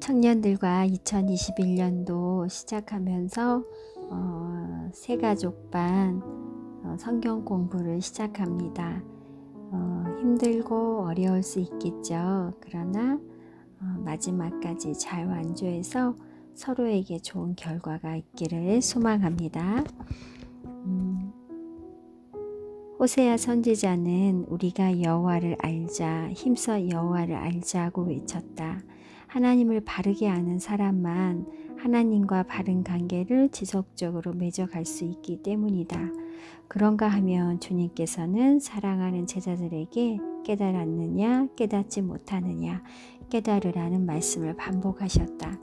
청년들과 2021년도 시작하면서 새가족반 성경 공부를 시작합니다. 힘들고 어려울 수 있겠죠. 그러나 마지막까지 잘 완주해서 서로에게 좋은 결과가 있기를 소망합니다. 호세아 선지자는 우리가 여호와를 알자, 힘써 여호와를 알자고 외쳤다. 하나님을 바르게 아는 사람만 하나님과 바른 관계를 지속적으로 맺어갈 수 있기 때문이다. 그런가 하면 주님께서는 사랑하는 제자들에게 깨달았느냐, 깨닫지 못하느냐, 깨달으라는 말씀을 반복하셨다.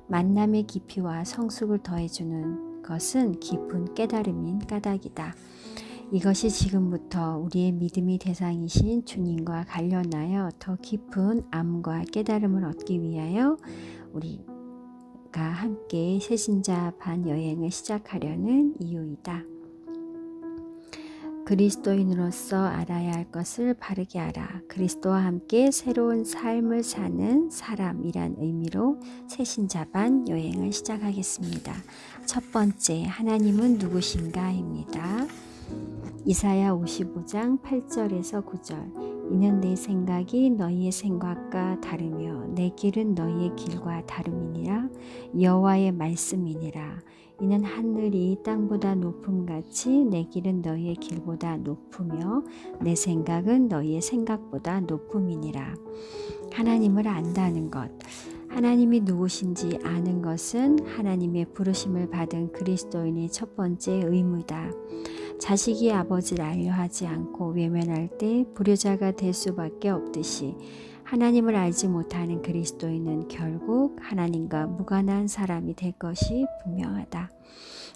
만남의 깊이와 성숙을 더해주는 것은 깊은 깨달음인 까닭이다. 이것이 지금부터 우리의 믿음의 대상이신 주님과 관련하여 더 깊은 암과 깨달음을 얻기 위하여 우리가 함께 새신자 반 여행을 시작하려는 이유이다. 그리스도인으로서 알아야 할 것을 바르게 알아. 그리스도와 함께 새로운 삶을 사는 사람이란 의미로 새신자 반 여행을 시작하겠습니다. 첫 번째, 하나님은 누구신가입니다. 이사야 55장 8절에서 9절. 이는 내 생각이 너희의 생각과 다르며 내 길은 너희의 길과 다름이니라. 여호와의 말씀이니라. 이는 하늘이 땅보다 높음같이 내 길은 너희의 길보다 높으며 내 생각은 너희의 생각보다 높음이니라. 하나님을 안다는 것. 하나님이 누구신지 아는 것은 하나님의 부르심을 받은 그리스도인의 첫 번째 의무다. 자식이 아버지를 알려 하지 않고 외면할 때 불효자가 될 수밖에 없듯이 하나님을 알지 못하는 그리스도인은 결국 하나님과 무관한 사람이 될 것이 분명하다.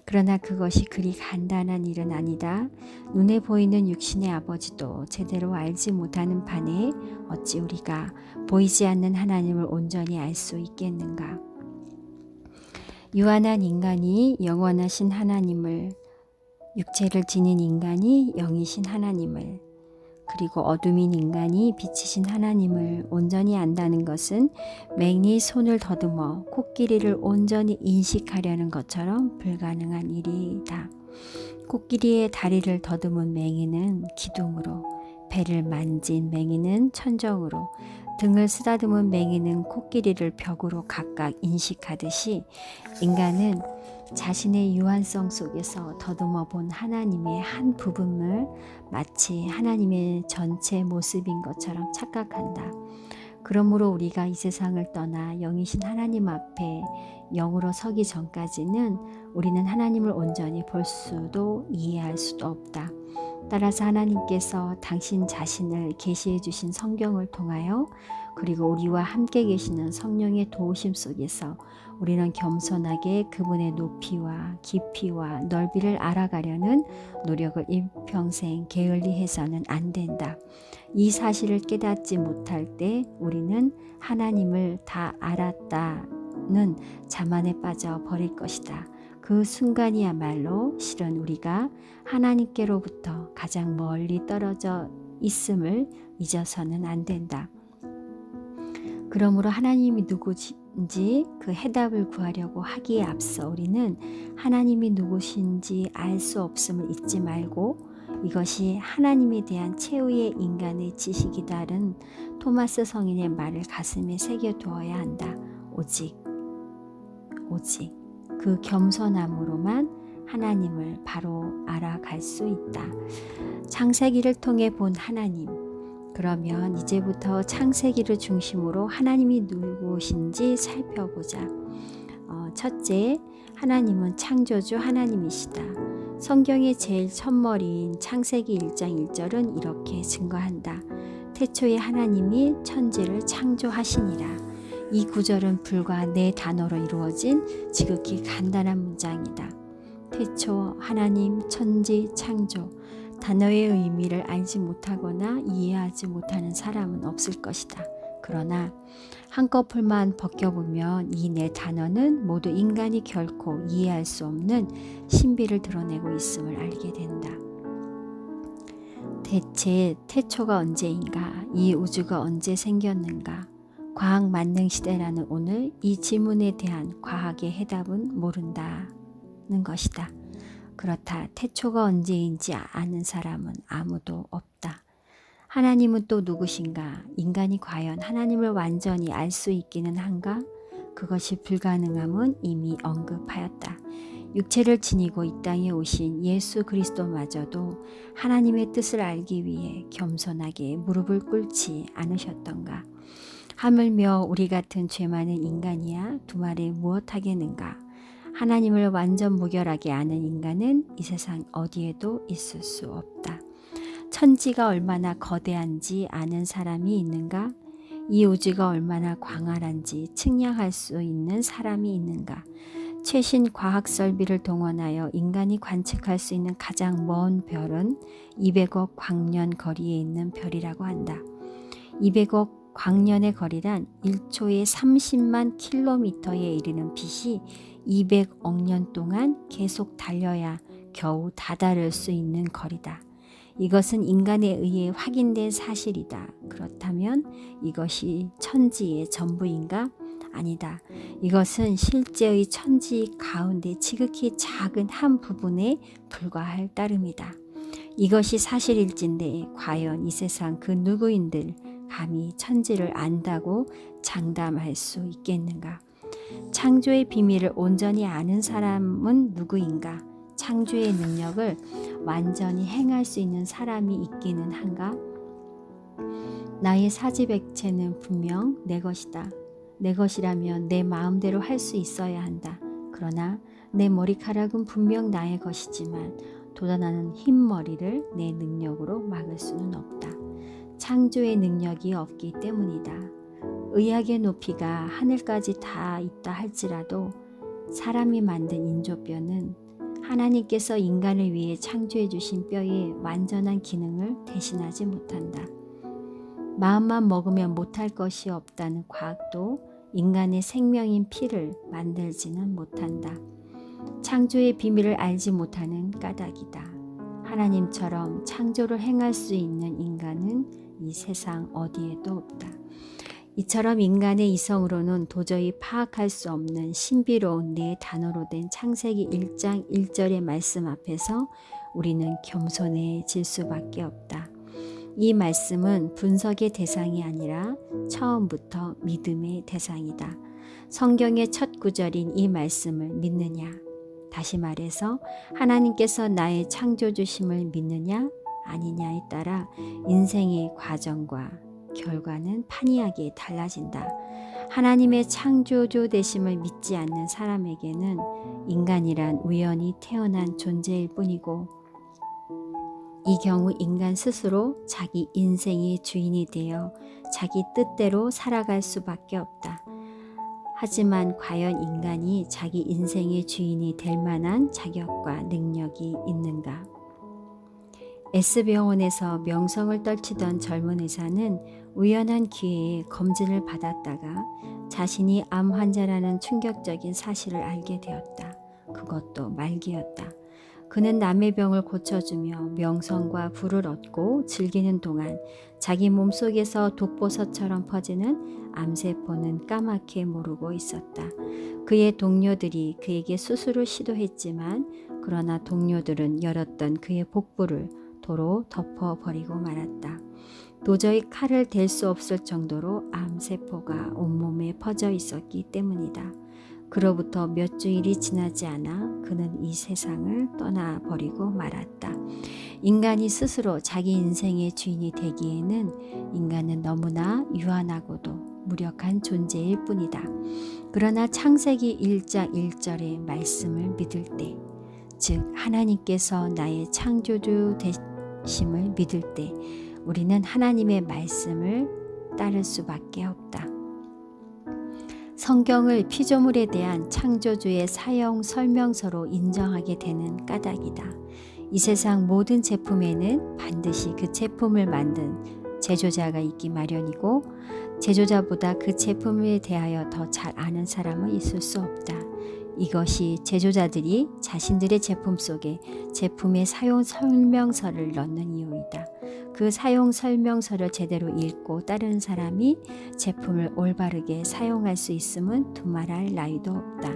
그러나 그것이 그리 간단한 일은 아니다. 눈에 보이는 육신의 아버지도 제대로 알지 못하는 판에 어찌 우리가 보이지 않는 하나님을 온전히 알 수 있겠는가? 유한한 인간이 영원하신 하나님을, 육체를 지닌 인간이 영이신 하나님을, 그리고 어둠인 인간이 빛이신 하나님을 온전히 안다는 것은 맹이 손을 더듬어 코끼리를 온전히 인식하려는 것처럼 불가능한 일이다. 코끼리의 다리를 더듬은 맹이는 기둥으로, 배를 만진 맹이는 천정으로, 등을 쓰다듬은 맹이는 코끼리를 벽으로 각각 인식하듯이 인간은 자신의 유한성 속에서 더듬어 본 하나님의 한 부분을 마치 하나님의 전체 모습인 것처럼 착각한다. 그러므로 우리가 이 세상을 떠나 영이신 하나님 앞에 영으로 서기 전까지는 우리는 하나님을 온전히 볼 수도 이해할 수도 없다. 따라서 하나님께서 당신 자신을 계시해 주신 성경을 통하여 그리고 우리와 함께 계시는 성령의 도우심 속에서 우리는 겸손하게 그분의 높이와 깊이와 넓이를 알아가려는 노력을 일평생 게을리해서는 안 된다. 이 사실을 깨닫지 못할 때 우리는 하나님을 다 알았다는 자만에 빠져 버릴 것이다. 그 순간이야말로 실은 우리가 하나님께로부터 가장 멀리 떨어져 있음을 잊어서는 안 된다. 그러므로 하나님이 누구신지 그 해답을 구하려고 하기에 앞서 우리는 하나님이 누구신지 알 수 없음을 잊지 말고 이것이 하나님에 대한 최후의 인간의 지식이다는 토마스 성인의 말을 가슴에 새겨두어야 한다. 오직 그 겸손함으로만 하나님을 바로 알아갈 수 있다. 창세기를 통해 본 하나님. 그러면 이제부터 창세기를 중심으로 하나님이 누구신지 살펴보자. 첫째, 하나님은 창조주 하나님이시다. 성경의 제일 첫머리인 창세기 1장 1절은 이렇게 증거한다. 태초에 하나님이 천지를 창조하시니라. 이 구절은 불과 4단어로 이루어진 지극히 간단한 문장이다. 태초, 하나님, 천지, 창조. 단어의 의미를 알지 못하거나 이해하지 못하는 사람은 없을 것이다. 그러나 한꺼풀만 벗겨보면 이 4단어는 모두 인간이 결코 이해할 수 없는 신비를 드러내고 있음을 알게 된다. 대체 태초가 언제인가? 이 우주가 언제 생겼는가? 과학 만능 시대라는 오늘 이 질문에 대한 과학의 해답은 모른다는 것이다. 그렇다. 태초가 언제인지 아는 사람은 아무도 없다. 하나님은 또 누구신가? 인간이 과연 하나님을 완전히 알 수 있기는 한가? 그것이 불가능함은 이미 언급하였다. 육체를 지니고 이 땅에 오신 예수 그리스도마저도 하나님의 뜻을 알기 위해 겸손하게 무릎을 꿇지 않으셨던가? 하물며 우리 같은 죄 많은 인간이야 두 말에 무엇하겠는가? 하나님을 완전 무결하게 아는 인간은 이 세상 어디에도 있을 수 없다. 천지가 얼마나 거대한지 아는 사람이 있는가? 이 우주가 얼마나 광활한지 측량할 수 있는 사람이 있는가? 최신 과학 설비를 동원하여 인간이 관측할 수 있는 가장 먼 별은 200억 광년 거리에 있는 별이라고 한다. 200억 광년의 거리란 1초에 30만 킬로미터에 이르는 빛이 200억 년 동안 계속 달려야 겨우 다다를 수 있는 거리다. 이것은 인간에 의해 확인된 사실이다. 그렇다면 이것이 천지의 전부인가? 아니다. 이것은 실제의 천지 가운데 지극히 작은 한 부분에 불과할 따름이다. 이것이 사실일진데 과연 이 세상 그 누구인들 감히 천지를 안다고 장담할 수 있겠는가? 창조의 비밀을 온전히 아는 사람은 누구인가? 창조의 능력을 완전히 행할 수 있는 사람이 있기는 한가? 나의 사지백체는 분명 내 것이다. 내 것이라면 내 마음대로 할 수 있어야 한다. 그러나 내 머리카락은 분명 나의 것이지만 돋아나는 흰 머리를 내 능력으로 막을 수는 없다. 창조의 능력이 없기 때문이다. 의학의 높이가 하늘까지 다 있다 할지라도 사람이 만든 인조뼈는 하나님께서 인간을 위해 창조해 주신 뼈의 완전한 기능을 대신하지 못한다. 마음만 먹으면 못할 것이 없다는 과학도 인간의 생명인 피를 만들지는 못한다. 창조의 비밀을 알지 못하는 까닭이다. 하나님처럼 창조를 행할 수 있는 인간은 이 세상 어디에도 없다. 이처럼 인간의 이성으로는 도저히 파악할 수 없는 신비로운 네 단어로 된 창세기 1장 1절의 말씀 앞에서 우리는 겸손해질 수밖에 없다. 이 말씀은 분석의 대상이 아니라 처음부터 믿음의 대상이다. 성경의 첫 구절인 이 말씀을 믿느냐? 다시 말해서 하나님께서 나의 창조주심을 믿느냐 아니냐에 따라 인생의 과정과 결과는 판이하게 달라진다. 하나님의 창조주 되심을 믿지 않는 사람에게는 인간이란 우연히 태어난 존재일 뿐이고 이 경우 인간 스스로 자기 인생의 주인이 되어 자기 뜻대로 살아갈 수밖에 없다. 하지만 과연 인간이 자기 인생의 주인이 될 만한 자격과 능력이 있는가? S병원에서 명성을 떨치던 젊은 의사는 우연한 기회에 검진을 받았다가 자신이 암 환자라는 충격적인 사실을 알게 되었다. 그것도 말기였다. 그는 남의 병을 고쳐주며 명성과 부를 얻고 즐기는 동안 자기 몸속에서 독버섯처럼 퍼지는 암세포는 까맣게 모르고 있었다. 그의 동료들이 그에게 수술을 시도했지만 그러나 동료들은 열었던 그의 복부를 도로 덮어버리고 말았다. 도저히 칼을 댈 수 없을 정도로 암세포가 온몸에 퍼져 있었기 때문이다. 그로부터 몇 주일이 지나지 않아 그는 이 세상을 떠나버리고 말았다. 인간이 스스로 자기 인생의 주인이 되기에는 인간은 너무나 유한하고도 무력한 존재일 뿐이다. 그러나 창세기 1장 1절의 말씀을 믿을 때, 즉 하나님께서 나의 창조주 되심을 믿을 때 우리는 하나님의 말씀을 따를 수밖에 없다. 성경을 피조물에 대한 창조주의 사용 설명서로 인정하게 되는 까닭이다. 이 세상 모든 제품에는 반드시 그 제품을 만든 제조자가 있기 마련이고 제조자보다 그 제품에 대하여 더 잘 아는 사람은 있을 수 없다. 이것이 제조자들이 자신들의 제품 속에 제품의 사용 설명서를 넣는 이유이다. 그 사용 설명서를 제대로 읽고 따르는 사람이 제품을 올바르게 사용할 수 있음은 두말할 나위도 없다.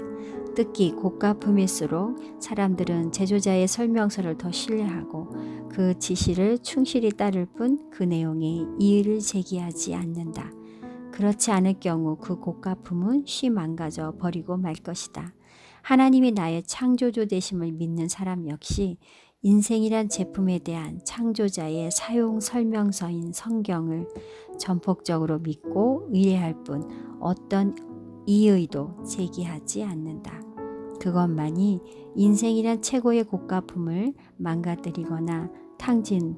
특히 고가품일수록 사람들은 제조자의 설명서를 더 신뢰하고 그 지시를 충실히 따를 뿐 그 내용에 이의를 제기하지 않는다. 그렇지 않을 경우 그 고가품은 쉬 망가져 버리고 말 것이다. 하나님이 나의 창조주 되심을 믿는 사람 역시 인생이란 제품에 대한 창조자의 사용 설명서인 성경을 전폭적으로 믿고 의뢰할 뿐 어떤 이의도 제기하지 않는다. 그것만이 인생이란 최고의 고가품을 망가뜨리거나 탕진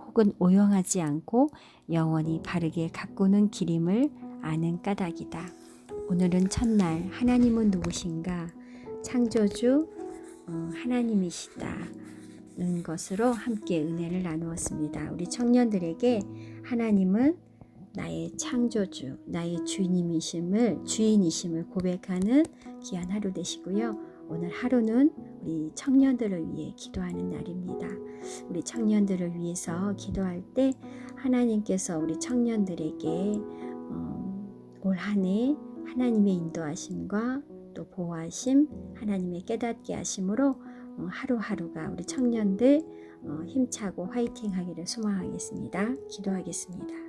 혹은 오용하지 않고 영원히 바르게 가꾸는 길임을 아는 까닭이다. 오늘은 첫날 하나님은 누구신가? 창조주 하나님이시다는 것으로 함께 은혜를 나누었습니다. 우리 청년들에게 하나님은 나의 창조주, 나의 주인이심을 고백하는 귀한 하루 되시고요. 오늘 하루는 우리 청년들을 위해 기도하는 날입니다. 우리 청년들을 위해서 기도할 때 하나님께서 우리 청년들에게 올 한 해 하나님의 인도하심과 또 보호하심, 하나님의 깨닫게 하심으로 하루하루가 우리 청년들 힘차고 화이팅 하기를 소망하겠습니다. 기도하겠습니다.